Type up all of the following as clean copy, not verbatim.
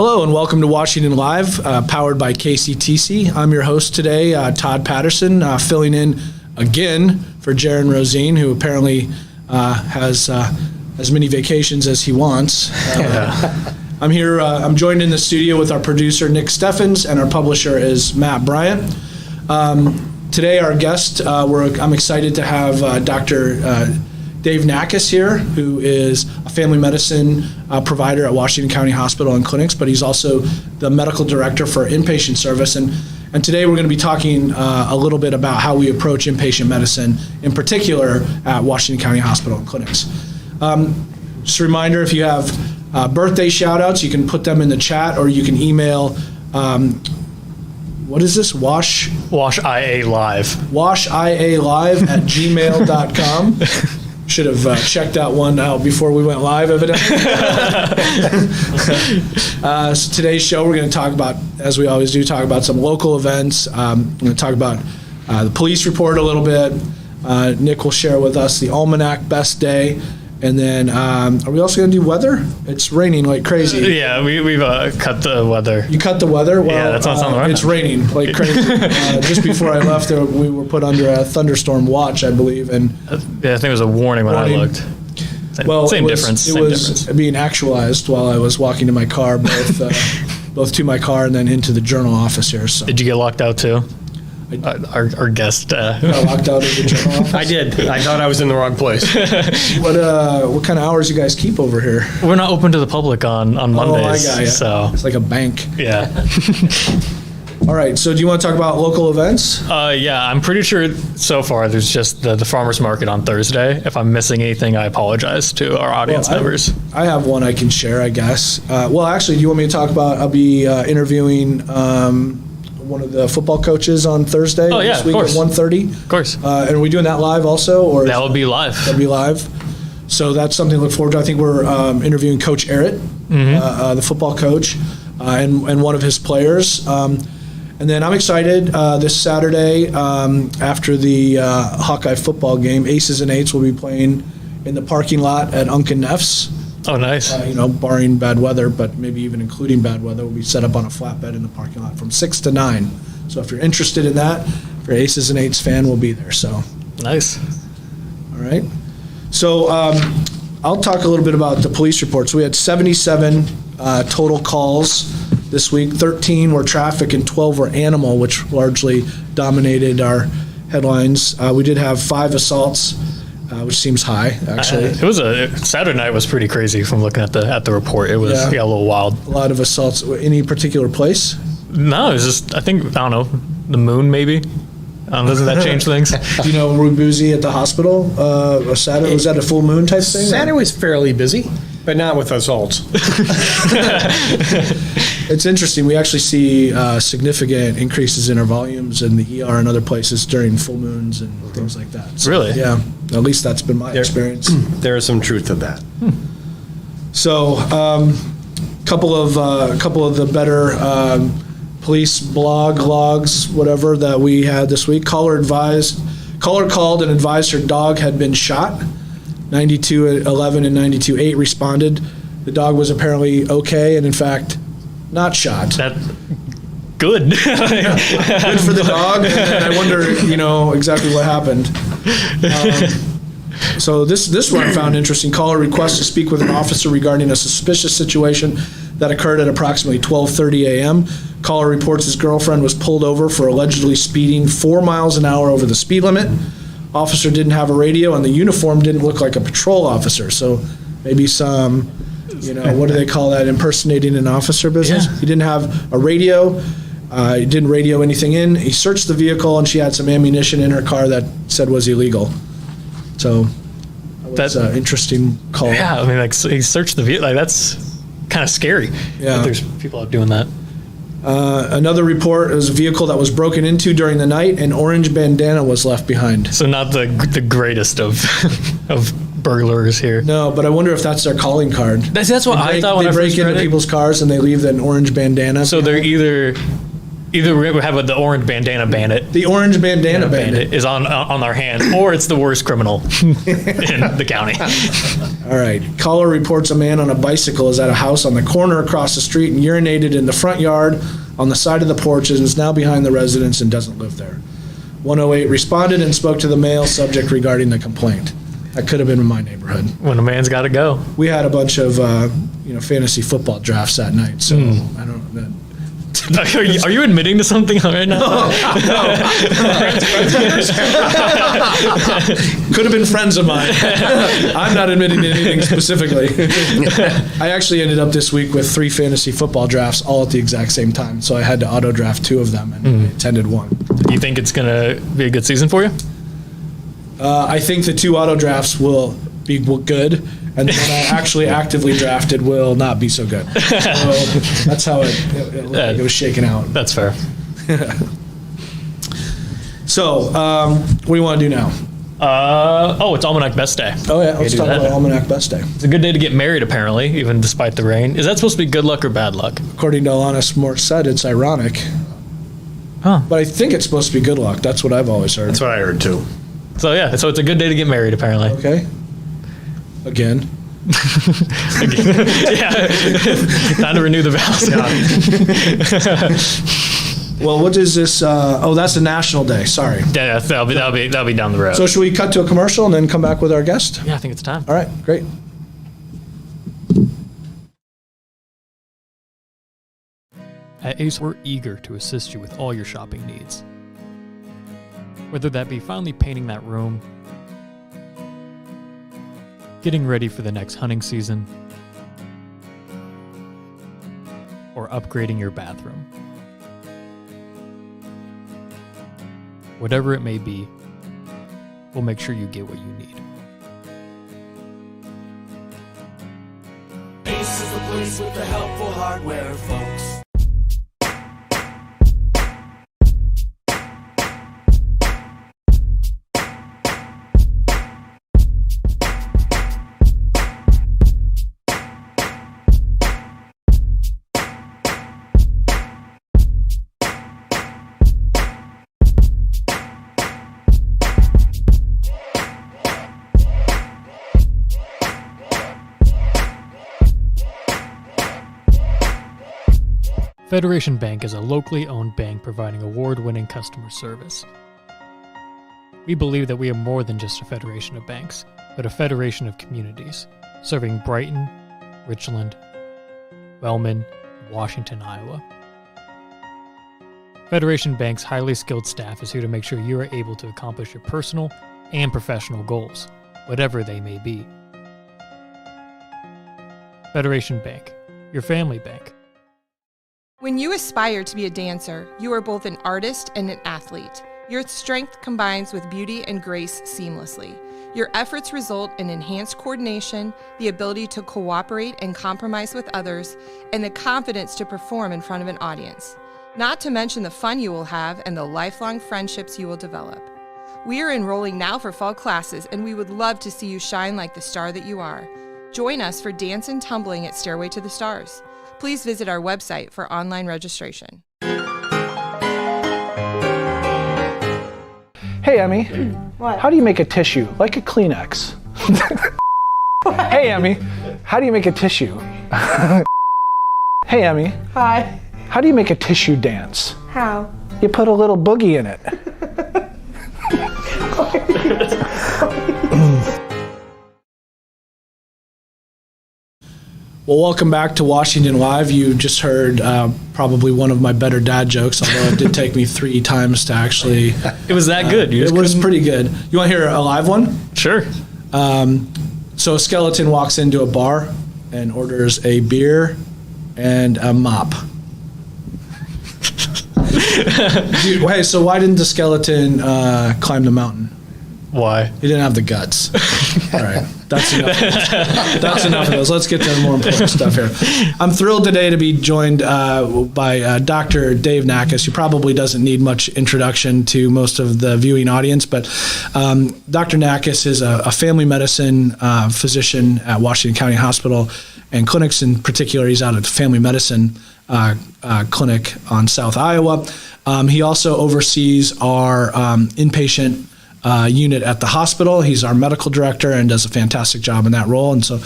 Hello and welcome to Washington Live, powered by KCTC. I'm your host today, Todd Patterson, filling in again for Jaron Rosine, who apparently has as many vacations as he wants. I'm here. I'm joined in the studio with our producer, Nick Steffens, and our publisher is Matt Bryant. Today, our guest, I'm excited to have Dr. Dave Nacos here, who is a family medicine provider at Washington County Hospital and Clinics, but he's also the medical director for inpatient service. And today we're going to be talking a little bit about how we approach inpatient medicine, in particular at Washington County Hospital and Clinics. Just a reminder, if you have birthday shout-outs, you can put them in the chat, or you can email, what is this? WashIA Live. WashIALive at gmail.com. Should have checked that one out before we went live, evidently. So today's show, we're going to talk about, as we always do, talk about some local events. We're going to talk about the police report a little bit. Nick will share with us the Almanac Best Day. And then, are we also going to do weather? It's raining like crazy. Yeah, we've cut the weather. You cut the weather? Well, yeah, that's what's on the right. It's raining like crazy. Just before I left, we were put under a thunderstorm watch, I believe. And yeah, I think it was a warning when I looked. Same difference. It was being actualized while I was walking to my car, both to my car and then into the Journal office here. So. Did you get locked out too? Our guest got locked out of the Journal office. I did. I thought I was in the wrong place. What kind of hours you guys keep over here? We're not open to the public on Mondays. Oh, I got you. So it's like a bank. Yeah. All right. So do you want to talk about local events? Yeah, I'm pretty sure so far there's just the farmers market on Thursday. If I'm missing anything, I apologize to our audience members. I have one I can share, I guess. Well, actually, do you want me to talk about? I'll be interviewing one of the football coaches on Thursday this week at 1:30. Of course. And are we doing that live also? Or that will be live. That'll be live. So that's something to look forward to. I think we're interviewing Coach Errett, the football coach, and one of his players. And then I'm excited this Saturday after the Hawkeye football game. Aces and Eights will be playing in the parking lot at Unkin Neff's. Oh, nice. Barring bad weather, but maybe even including bad weather, we'll be set up on a flatbed in the parking lot from 6 to 9. So if you're interested in that, if you're Aces and Eights fan, we'll be there. So nice. All right. So I'll talk a little bit about the police reports. We had 77 total calls this week. 13 were traffic and 12 were animal, which largely dominated our headlines. We did have 5 assaults. Which seems high, actually. It was Saturday night was pretty crazy from looking at the report. It was a little wild. A lot of assaults. Any particular place? No, it was just I don't know, the moon maybe. Doesn't that change things? Do you know Rue Boozy at the hospital? Saturday, was that a full moon type thing? Saturday was fairly busy, but not with assaults. It's interesting. We actually see significant increases in our volumes in the ER and other places during full moons and things like that. So, really? Yeah. At least that's been my experience. There is some truth to that. So, couple of the better police blog logs, whatever, that we had this week. Caller called and advised her dog had been shot. 9211 and 928 responded. The dog was apparently okay and in fact not shot. Good. Good for the dog. And I wonder, exactly what happened. So this one I found interesting. Caller requests to speak with an officer regarding a suspicious situation that occurred at approximately 12:30 a.m. Caller reports his girlfriend was pulled over for allegedly speeding 4 miles an hour over the speed limit. Officer didn't have a radio, and the uniform didn't look like a patrol officer. So maybe some, what do they call that? Impersonating an officer business. Yeah. He didn't have a radio. He didn't radio anything in. He searched the vehicle, and she had some ammunition in her car that said was illegal. So that's an interesting call. Yeah, I mean, he searched the vehicle. that's kind of scary. Yeah. That there's people out doing that. Another report is a vehicle that was broken into during the night. An orange bandana was left behind. So not the greatest of burglars here. No, but I wonder if that's their calling card. That's what I thought when I first read it. They break into people's cars and they leave an orange bandana. So they're either Either we have the orange bandana bandit. The orange bandana bandit. Is on our hands, or it's the worst criminal in the county. All right. Caller reports a man on a bicycle is at a house on the corner across the street and urinated in the front yard on the side of the porch and is now behind the residence and doesn't live there. 108 responded and spoke to the male subject regarding the complaint. That could have been in my neighborhood. When a man's got to go. We had a bunch of fantasy football drafts that night, so I don't know. Are you admitting to something right now? Could have been friends of mine. I'm not admitting to anything specifically. I actually ended up this week with 3 fantasy football drafts all at the exact same time, so I had to auto draft 2 of them and I attended one. Do you think it's going to be a good season for you? I think the 2 auto drafts will be good, and the one I actually actively drafted will not be so good. So that's how it was shaken out. That's fair. So, what do you want to do now? It's Almanac Best Day. Oh yeah, let's talk about Almanac Best Day. It's a good day to get married, apparently, even despite the rain. Is that supposed to be good luck or bad luck? According to Alanis Morissette, it's ironic. Huh. But I think it's supposed to be good luck. That's what I've always heard. That's what I heard too. So yeah, so it's a good day to get married, apparently. Okay. Again. Yeah. Time to renew the vows. Well, what is this? That's the National Day. Sorry. Yeah, that'll be down the road. So should we cut to a commercial and then come back with our guest? Yeah, I think it's time. All right, great. At Ace, we're eager to assist you with all your shopping needs. Whether that be finally painting that room, getting ready for the next hunting season, or upgrading your bathroom. Whatever it may be, we'll make sure you get what you need. Ace is the place with the helpful hardware, folks. Federation Bank is a locally owned bank providing award-winning customer service. We believe that we are more than just a federation of banks, but a federation of communities, serving Brighton, Richland, Wellman, and Washington, Iowa. Federation Bank's highly skilled staff is here to make sure you are able to accomplish your personal and professional goals, whatever they may be. Federation Bank, your family bank. When you aspire to be a dancer, you are both an artist and an athlete. Your strength combines with beauty and grace seamlessly. Your efforts result in enhanced coordination, the ability to cooperate and compromise with others, and the confidence to perform in front of an audience. Not to mention the fun you will have and the lifelong friendships you will develop. We are enrolling now for fall classes, and we would love to see you shine like the star that you are. Join us for Dance and Tumbling at Stairway to the Stars. Please visit our website for online registration. Hey, Emmy. What? How do you make a tissue? Like a Kleenex. Hey, Emmy. How do you make a tissue? Hey, Emmy. Hi. How do you make a tissue dance? How? You put a little boogie in it. Well, welcome back to Washington Live. You just heard probably one of my better dad jokes, although it did take me 3 times to actually. It was that good. It was pretty good. You want to hear a live one? Sure. So a skeleton walks into a bar and orders a beer and a mop. Dude, hey, so why didn't the skeleton climb the mountain? Why? He didn't have the guts. All right, that's enough. That's enough of those. Let's get to the more important stuff here. I'm thrilled today to be joined by Dr. Dave Nacos, who probably doesn't need much introduction to most of the viewing audience, but Dr. Nacos is a family medicine physician at Washington County Hospital and clinics. In particular, he's out of family medicine. clinic on South Iowa. He also oversees our inpatient unit at the hospital. He's our medical director and does a fantastic job in that role. And so,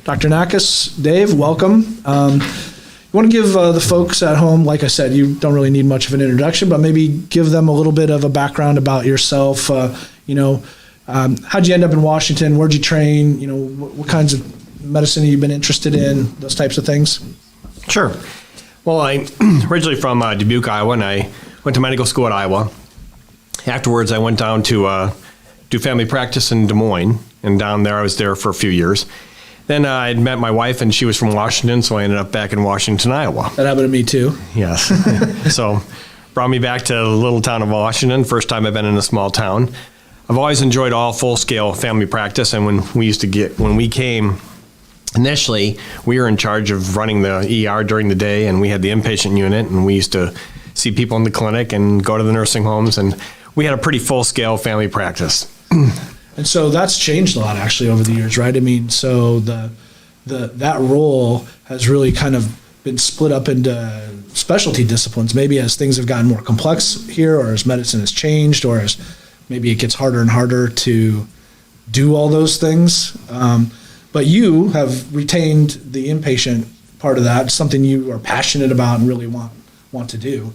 Dr. Nacos, Dave, welcome. You want to give the folks at home, like I said, you don't really need much of an introduction, but maybe give them a little bit of a background about yourself. How'd you end up in Washington? Where'd you train? What kinds of medicine have you been interested in? Those types of things. Sure. Well, I'm originally from Dubuque, Iowa, and I went to medical school at Iowa. Afterwards, I went down to do family practice in Des Moines, and down there I was there for a few years. Then I had met my wife, and she was from Washington, so I ended up back in Washington, Iowa. That happened to me too. Yes. So brought me back to the little town of Washington, first time I've been in a small town. I've always enjoyed all full-scale family practice, and when we came initially, we were in charge of running the ER during the day, and we had the inpatient unit, and we used to see people in the clinic and go to the nursing homes, and we had a pretty full-scale family practice. And so that's changed a lot actually over the years, right? I mean, so that role has really kind of been split up into specialty disciplines, maybe as things have gotten more complex here, or as medicine has changed, or as maybe it gets harder and harder to do all those things. But you have retained the inpatient part of that, something you are passionate about and really want to do.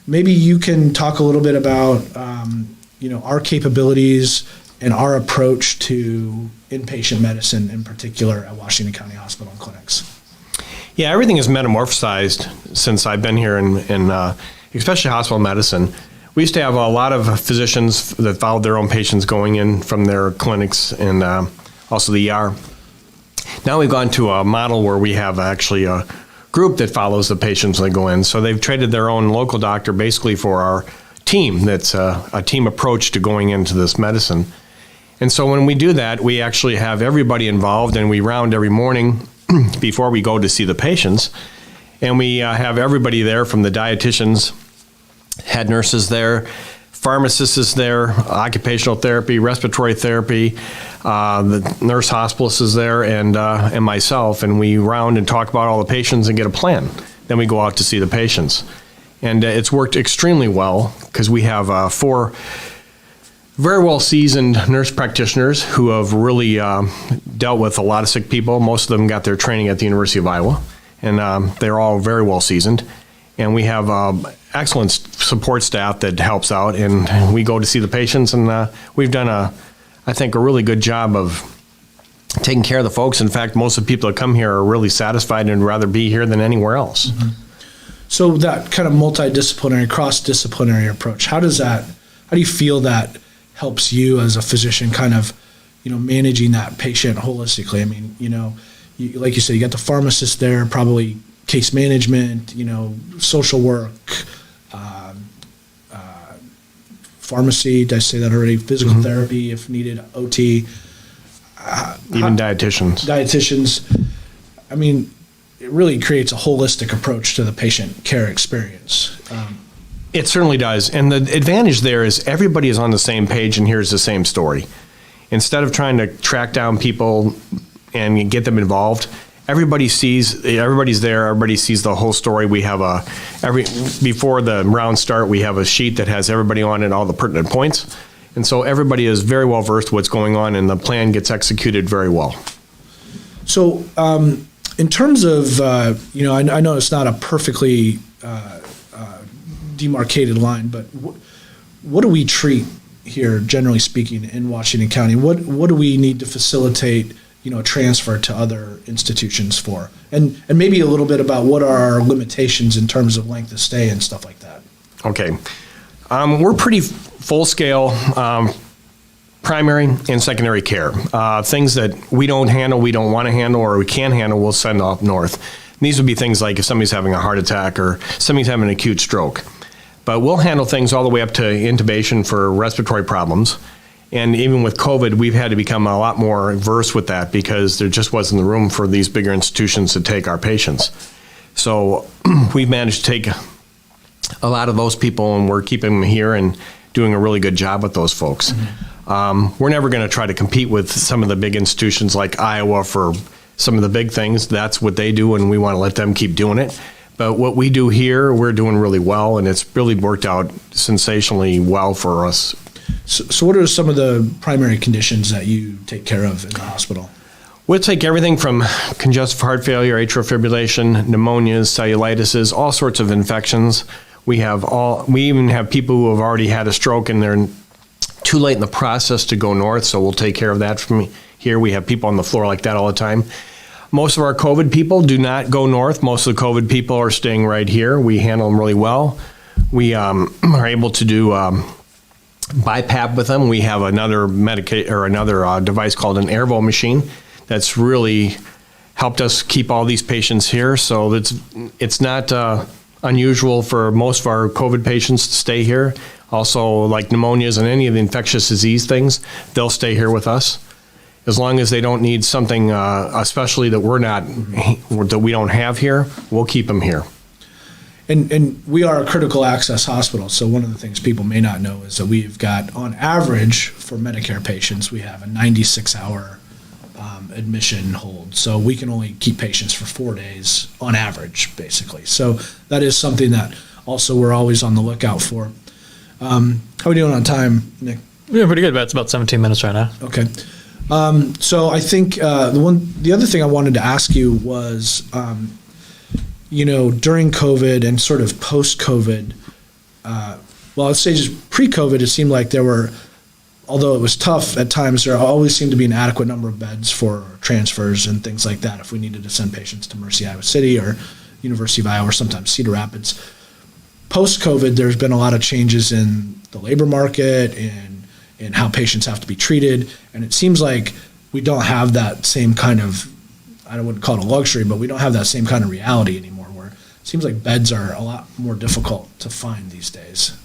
Maybe you can talk a little bit about our capabilities and our approach to inpatient medicine in particular at Washington County Hospital and Clinics. Yeah, everything has metamorphosized since I've been here in especially hospital medicine. We used to have a lot of physicians that followed their own patients going in from their clinics and also the ER. Now we've gone to a model where we have actually a group that follows the patients when they go in. So they've traded their own local doctor basically for our team. That's a team approach to going into this medicine. And so when we do that, we actually have everybody involved, and we round every morning before we go to see the patients. And we have everybody there, from the dietitians, head nurses there, pharmacists is there, occupational therapy, respiratory therapy, the nurse hospitalist is there, and myself. And we round and talk about all the patients and get a plan. Then we go out to see the patients. And it's worked extremely well because we have 4 very well-seasoned nurse practitioners who have really dealt with a lot of sick people. Most of them got their training at the University of Iowa, and they're all very well-seasoned. And we have excellent support staff that helps out, and we go to see the patients, and we've done, I think, a really good job of taking care of the folks. In fact, most of the people that come here are really satisfied and would rather be here than anywhere else. Mm-hmm. So that kind of multidisciplinary, cross-disciplinary approach, how do you feel that helps you as a physician kind of, managing that patient holistically? I mean, like you said, you got the pharmacist there, probably case management, social work, pharmacy, did I say that already? Physical Mm-hmm. therapy if needed, OT. Even dietitians. Dietitians. I mean, it really creates a holistic approach to the patient care experience. It certainly does. And the advantage there is everybody is on the same page and hears the same story. Instead of trying to track down people and get them involved, everybody's there, everybody sees the whole story. We have before the rounds start, we have a sheet that has everybody on it, all the pertinent points. And so everybody is very well versed what's going on, and the plan gets executed very well. So in terms of, I know it's not a perfectly demarcated line, but what do we treat here, generally speaking, in Washington County? What do we need to facilitate, transfer to other institutions for? And maybe a little bit about what are our limitations in terms of length of stay and stuff like that. Okay. We're pretty full-scale primary and secondary care. Things that we don't handle, we don't want to handle, or we can't handle, we'll send up north. And these would be things like if somebody's having a heart attack or somebody's having an acute stroke. But we'll handle things all the way up to intubation for respiratory problems. And even with COVID, we've had to become a lot more versed with that because there just wasn't the room for these bigger institutions to take our patients. So we've managed to take a lot of those people, and we're keeping them here and doing a really good job with those folks. Mm-hmm. We're never going to try to compete with some of the big institutions like Iowa for some of the big things. That's what they do, and we want to let them keep doing it. But what we do here, we're doing really well, and it's really worked out sensationally well for us. So what are some of the primary conditions that you take care of in the hospital? We'll take everything from congestive heart failure, atrial fibrillation, pneumonias, cellulitis, all sorts of infections. We even have people who have already had a stroke and they're too late in the process to go north, so we'll take care of that from here. We have people on the floor like that all the time. Most of our COVID people do not go north. Most of the COVID people are staying right here. We handle them really well. We are able to do BiPAP with them. We have another device called an Airvo machine that's really helped us keep all these patients here. So it's not unusual for most of our COVID patients to stay here. Also, like pneumonias and any of the infectious disease things, they'll stay here with us. As long as they don't need something, especially that we don't have here, we'll keep them here. And we are a critical access hospital, so one of the things people may not know is that we've got, on average, for Medicare patients, we have a 96-hour admission hold. So we can only keep patients for 4 days on average, basically. So that is something that also we're always on the lookout for. How are we doing on time, Nick? We're doing pretty good, but it's about 17 minutes right now. Okay. So I think the other thing I wanted to ask you was, during COVID and sort of post-COVID, let's say just pre-COVID, it seemed like there were, although it was tough at times, there always seemed to be an adequate number of beds for transfers and things like that if we needed to send patients to Mercy Iowa City or University of Iowa or sometimes Cedar Rapids. Post-COVID, there's been a lot of changes in the labor market and how patients have to be treated, and it seems like we don't have that same kind of, I wouldn't call it a luxury, but we don't have that same kind of reality anymore, where it seems like beds are a lot more difficult to find these days.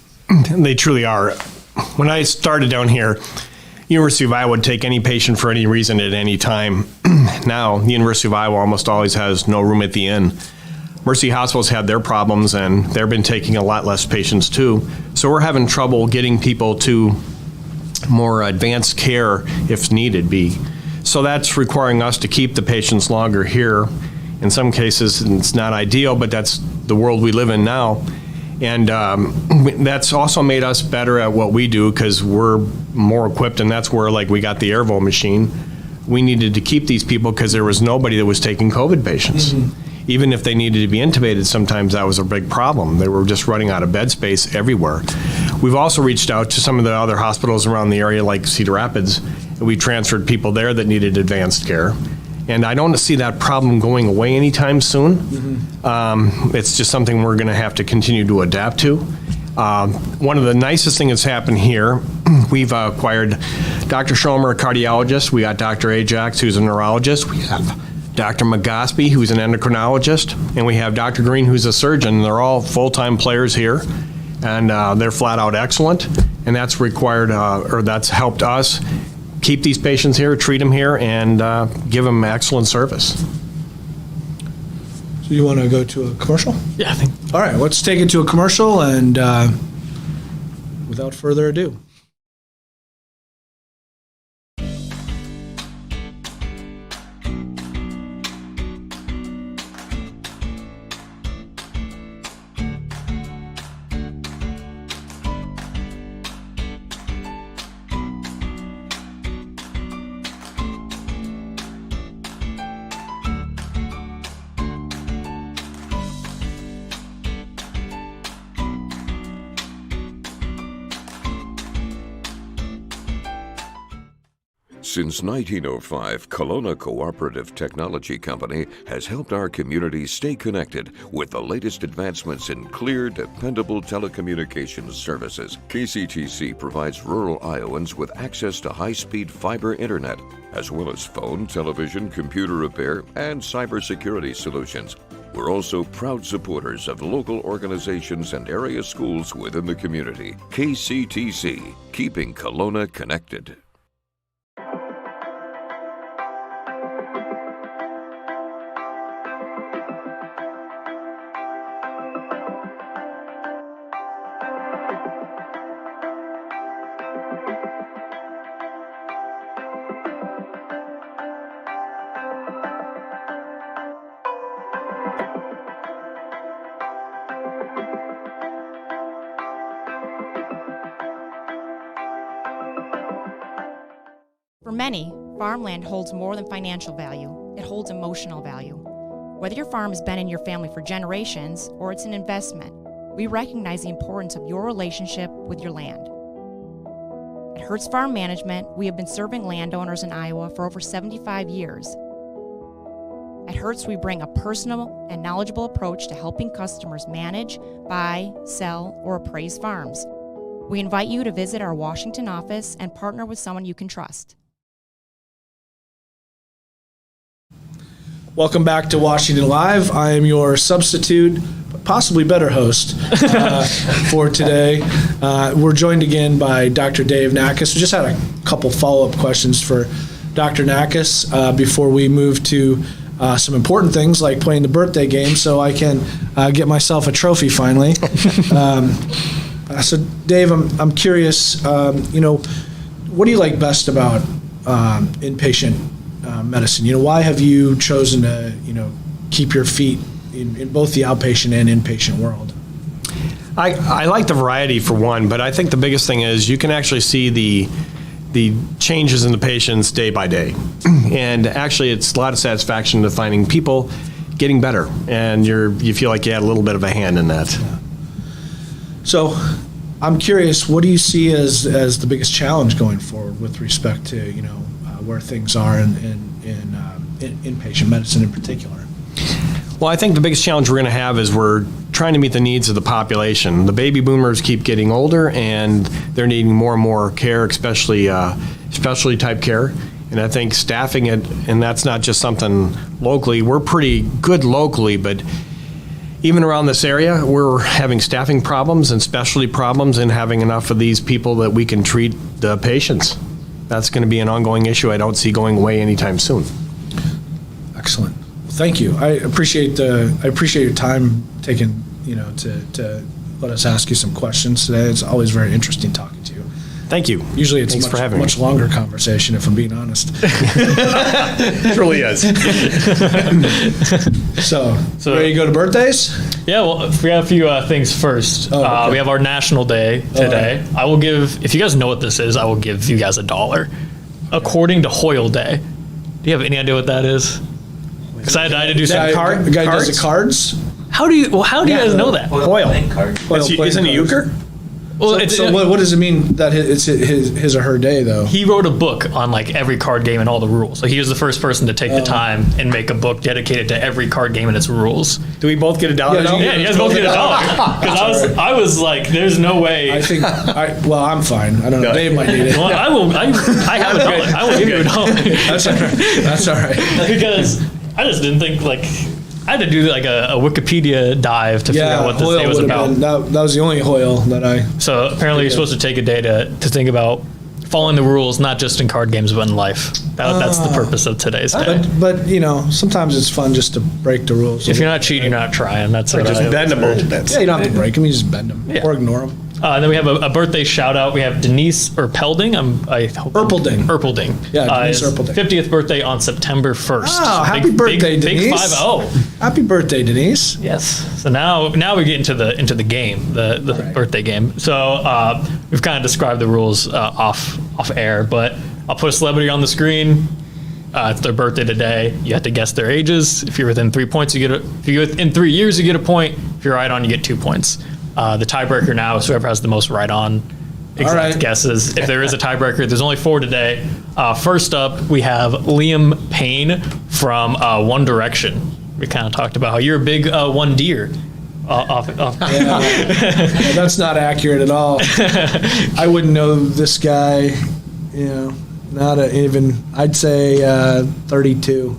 They truly are. When I started down here, University of Iowa would take any patient for any reason at any time. Now, the University of Iowa almost always has no room at the inn. Mercy Hospital's had their problems, and they've been taking a lot less patients too. So we're having trouble getting people to more advanced care if needed be. So that's requiring us to keep the patients longer here. In some cases, it's not ideal, but that's the world we live in now. And that's also made us better at what we do because we're more equipped, and that's where, like, we got the Airvo machine. We needed to keep these people because there was nobody that was taking COVID patients. Mm-hmm. Even if they needed to be intubated, sometimes that was a big problem. They were just running out of bed space everywhere. We've also reached out to some of the other hospitals around the area, like Cedar Rapids, and we transferred people there that needed advanced care. And I don't see that problem going away anytime soon. Mm-hmm. It's just something we're going to have to continue to adapt to. One of the nicest things that's happened here, we've acquired Dr. Schomer, a cardiologist. We got Dr. Ajax, who's a neurologist. We have Dr. McGospey, who's an endocrinologist, and we have Dr. Green, who's a surgeon. They're all full-time players here, and they're flat out excellent. And that's required, that's helped us keep these patients here, treat them here, and give them excellent service. So you want to go to a commercial? Yeah, I think. All right, let's take it to a commercial, and without further ado. Since 1905, Kelowna Cooperative Technology Company has helped our community stay connected with the latest advancements in clear, dependable telecommunications services. KCTC provides rural Iowans with access to high-speed fiber internet, as well as phone, television, computer repair, and cybersecurity solutions. We're also proud supporters of local organizations and area schools within the community. KCTC, keeping Kelowna connected. For many, farmland holds more than financial value. It holds emotional value. Whether your farm has been in your family for generations or it's an investment, we recognize the importance of your relationship with your land. At Hertz Farm Management, we have been serving landowners in Iowa for over 75 years. At Hertz, we bring a personal and knowledgeable approach to helping customers manage, buy, sell, or appraise farms. We invite you to visit our Washington office and partner with someone you can trust. Welcome back to Washington Live. I am your substitute, possibly better host for today. We're joined again by Dr. Dave Nacos. We just had a couple follow-up questions for Dr. Nacos before we move to some important things like playing the birthday game so I can get myself a trophy finally. So Dave, I'm curious, what do you like best about inpatient medicine? Why have you chosen to, keep your feet in both the outpatient and inpatient world? I like the variety for one, but I think the biggest thing is you can actually see the changes in the patients day by day. And actually it's a lot of satisfaction to finding people getting better, and you feel like you had a little bit of a hand in that. Yeah. So I'm curious, what do you see as the biggest challenge going forward with respect to, where things are in inpatient medicine in particular? Well, I think the biggest challenge we're going to have is we're trying to meet the needs of the population. The baby boomers keep getting older, and they're needing more and more care, especially specialty type care. And I think staffing it, and that's not just something locally. We're pretty good locally, but even around this area, we're having staffing problems and specialty problems and having enough of these people that we can treat the patients. That's going to be an ongoing issue I don't see going away anytime soon. Excellent. Thank you. I appreciate your time taken, to let us ask you some questions today. It's always very interesting talking to you. Thank you. Usually it's Thanks for having much me. longer conversation, if I'm being honest. It really is. So ready to go to birthdays? Yeah, well, we have a few things first. Okay. We have our National Day today. Right. I will give, if you guys know what this is, I will give you guys $1. According to Hoyle Day. Do you have any idea what that is? Because I had to do some The guy cards. does the cards? How do you guys know that? Hoyle. Hoyle playing Isn't it cards. euchre? Well, So what does it mean that it's his or her day, though? he wrote a book on like every card game and all the rules. Like he was the first person to take the time and make a book dedicated to every card game and its rules. Do we both get $1 Yeah, now? Yeah, you guys both get $1. Because I was like, there's no way. I'm fine. I don't know. No. Dave might need it. Well, I have $1. I will give you $1. That's all right. That's all right. Because I just didn't think I had to do like a Wikipedia dive to figure out what this Hoyle day was would about. have been, that was the only Hoyle that I... So apparently you're supposed to take a day to think about following the rules, not just in card games, but in life. That's the purpose of today's day. But sometimes it's fun just to break the rules. If you're not cheating, you're not trying. That's what Just bend them a little bit. Yeah, you don't have to break them. You just bend them or ignore them. And then we have a birthday shout out. We have Denise Erpelding. Erpelding. Yeah, Denise his Erpelding. 50th birthday on September 1st. Oh, happy birthday, big Denise. 5-0. Happy birthday, Denise. Yes. So now we get into the game, the Right. birthday game. So we've kind of described the rules off air, but I'll put a celebrity on the screen. It's their birthday today. You have to guess their ages. If you're within 3 points, if you're within 3 years, you get a point. If you're right on, you get 2 points. The tiebreaker now is whoever has the most right on exact right. guesses. If there is a tiebreaker, there's only 4 today. First up, we have Liam Payne from One Direction. We kind of talked about how you're a big One Deer. Yeah, that's not accurate at all. I wouldn't know this guy, not even, I'd say 32.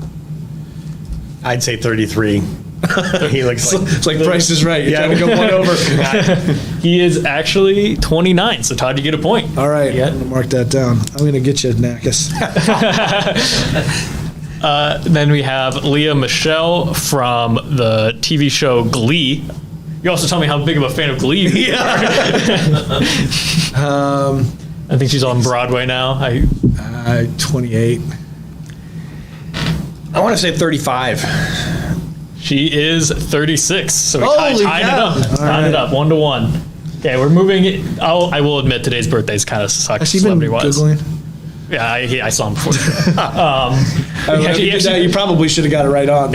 I'd say 33. He looks like... It's like Price is Right. You're Yeah. trying to go one over. He is actually 29, so Todd, you get a point. All right, Yeah. I'm going to mark that down. I'm going to get you, Nacos. Then we have Leah Michelle from the TV show Glee. You also tell me how big of a fan of Glee you are. I think she's on Broadway now. 28. I want to say 35. She is 36, so we Holy tied it cow. up. All Tied it up, 1-1. Okay, we're moving. I will admit today's birthdays kind of suck Has he been celebrity-wise. Googling? Yeah, I saw him before. You probably should have got it right on.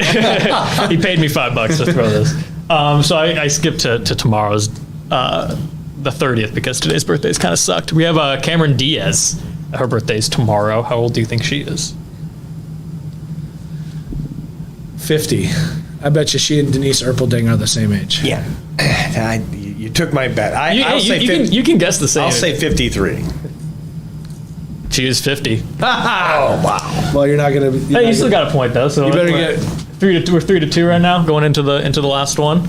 He paid me $5 to throw this. So I skipped to tomorrow's, the 30th, because today's birthdays kind of sucked. We have Cameron Diaz. Her birthday's tomorrow. How old do you think she is? 50. I bet you she and Denise Erpelding are the same age. Yeah. You took my bet. You can guess the same. I'll say 53. She is 50. Oh, wow. Well, you're not going to. Hey, you still got a point though. So You better we're get 3-2 right now, going into the last one.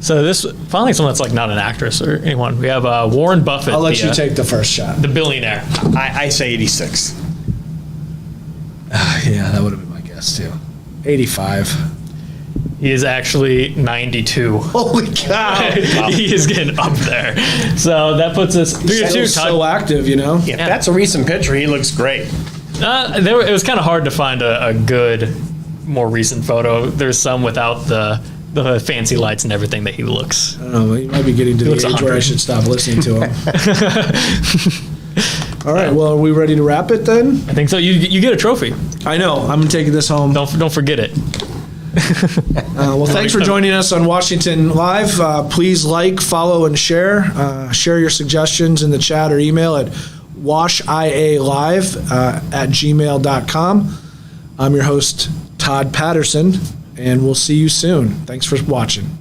So this finally someone that's like not an actress or anyone. We have Warren Buffett. I'll let you take the first shot. the billionaire. I say 86. Yeah, that would have been my guess too. 85. He is actually 92. Holy cow. He is getting up there. So that puts us 3-2. So active, you know. If that's a recent picture, he looks great. It was kind of hard to find a good, more recent photo. There's some without the fancy lights and everything that he looks. I don't know. You might be getting to the looks age where I 100. should stop listening to him. All right. Well, are we ready to wrap it then? I think so. You get a trophy. I know. I'm taking this home. Don't forget it. Well, thanks for joining us on Washington Live. Please like, follow, and share. Share your suggestions in the chat or email at washialive@gmail.com. I'm your host, Todd Patterson, and we'll see you soon. Thanks for watching.